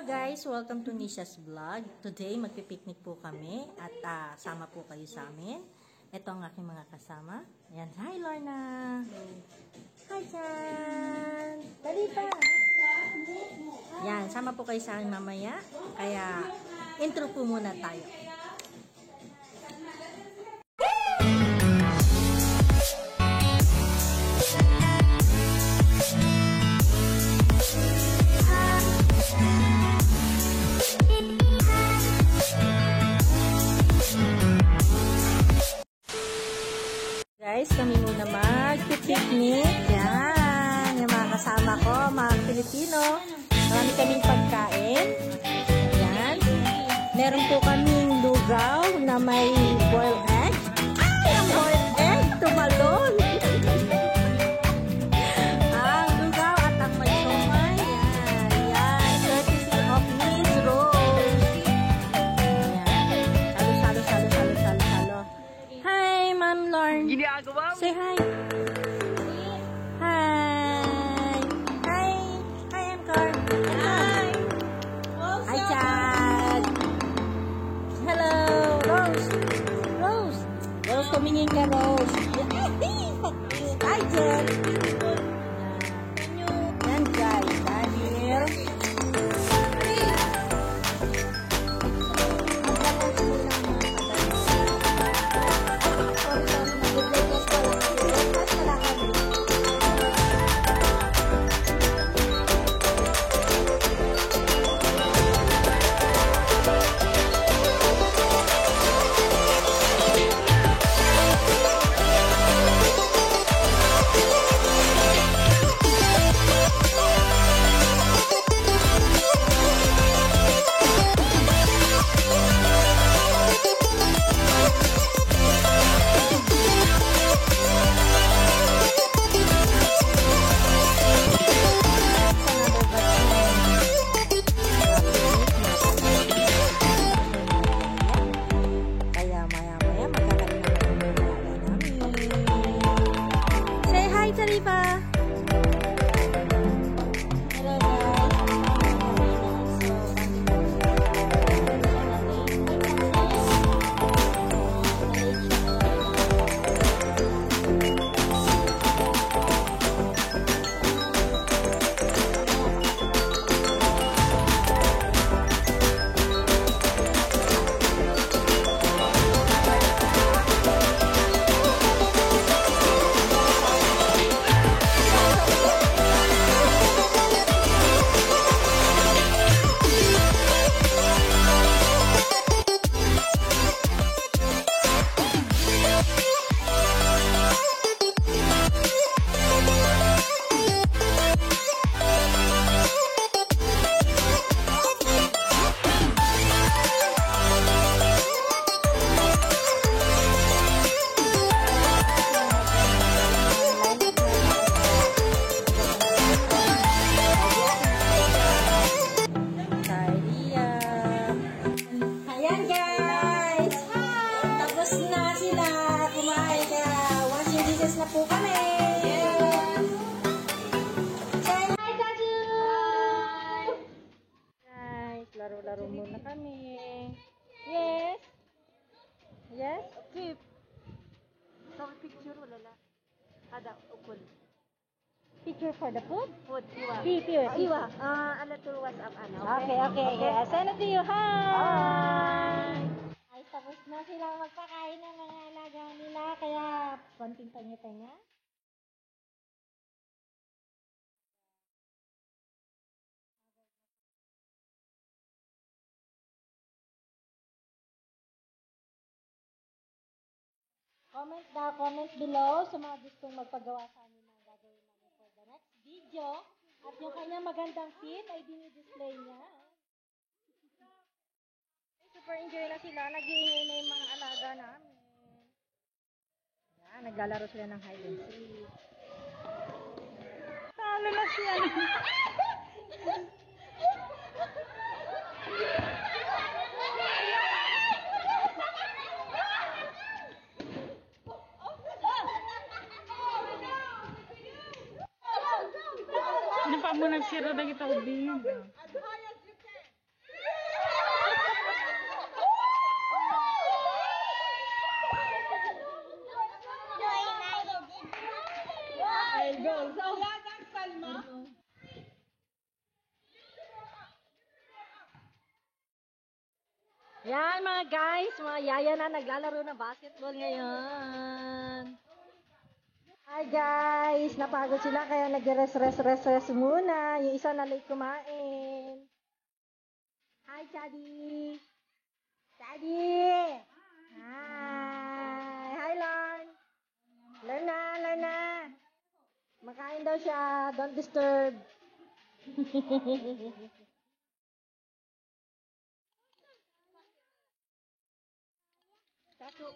guys! Welcome to Nisha's Vlog. Today, magpipiknik po kami at sama po kayo sa amin. Ito ang aking mga kasama. Ayan. Hi, Lorna! Hi, Chan! Dali pa! Yan, sama po kayo sa akin mamaya. Kaya, intro po muna tayo. Guys, kami muna mag-picnic. Yan, yung mga kasama ko, mga Pilipino. Marami kaming pagkain. Yan. Meron po kaming lugaw na may boiled egg. Ay, ang boiled egg! Tumalon! Ang lugaw at ang may somay. Yan. Yan. Courtesy of Miss Rose. Yan. Salo. Hi, Ma'am Lorne. Say hi. Hi. Hi. Hi, Anchor. Hi. Hi, Chad. Hello. Rose. Rose. Rose, tumingin ka, Rose. Hi, Jen. Yan, guys. Dahil na po kami. Say hi, Dadu! Guys, laro-laro muna kami. Yes? Yes? Keep. So, picture wala lang. Ada, ukol. Picture for the food? Food, iwa. Iwa. Ano to WhatsApp, ano? Okay. Send it to you. Hi! Ay, tapos na sila magpakain ng mga alaga nila, kaya konting tanya-tanya. Comment below sa mga gustong magpagawa sa amin ng gagawin namin for the next video. At yung kanyang magandang fit ay dinidisplay niya. Super enjoy na sila. Nag-iingay na yung mga alaga namin. Yan, naglalaro sila ng hide and seek. Talo na siya. Hindi pa mo nagsira na kita ubing. Yan mga guys, mga yaya na naglalaro ng basketball ngayon. Hi guys, napagod sila kaya nag-rest muna. Yung isa na late kumain. Hi Daddy. Daddy. Hi. Hi Lon. Lorna. Makain daw siya, don't disturb. Satu.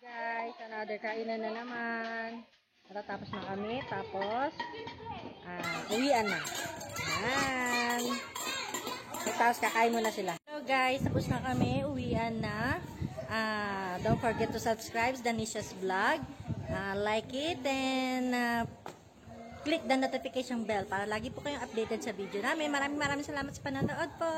Guys, another kainan na naman. Matatapos na kami, tapos uwian na. Yan. Tapos kakain muna sila. So guys, tapos na kami, uwian na. Don't forget to subscribe Danisha's vlog. Like it and click the notification bell para lagi po kayong updated sa video namin. Maraming salamat sa panonood po.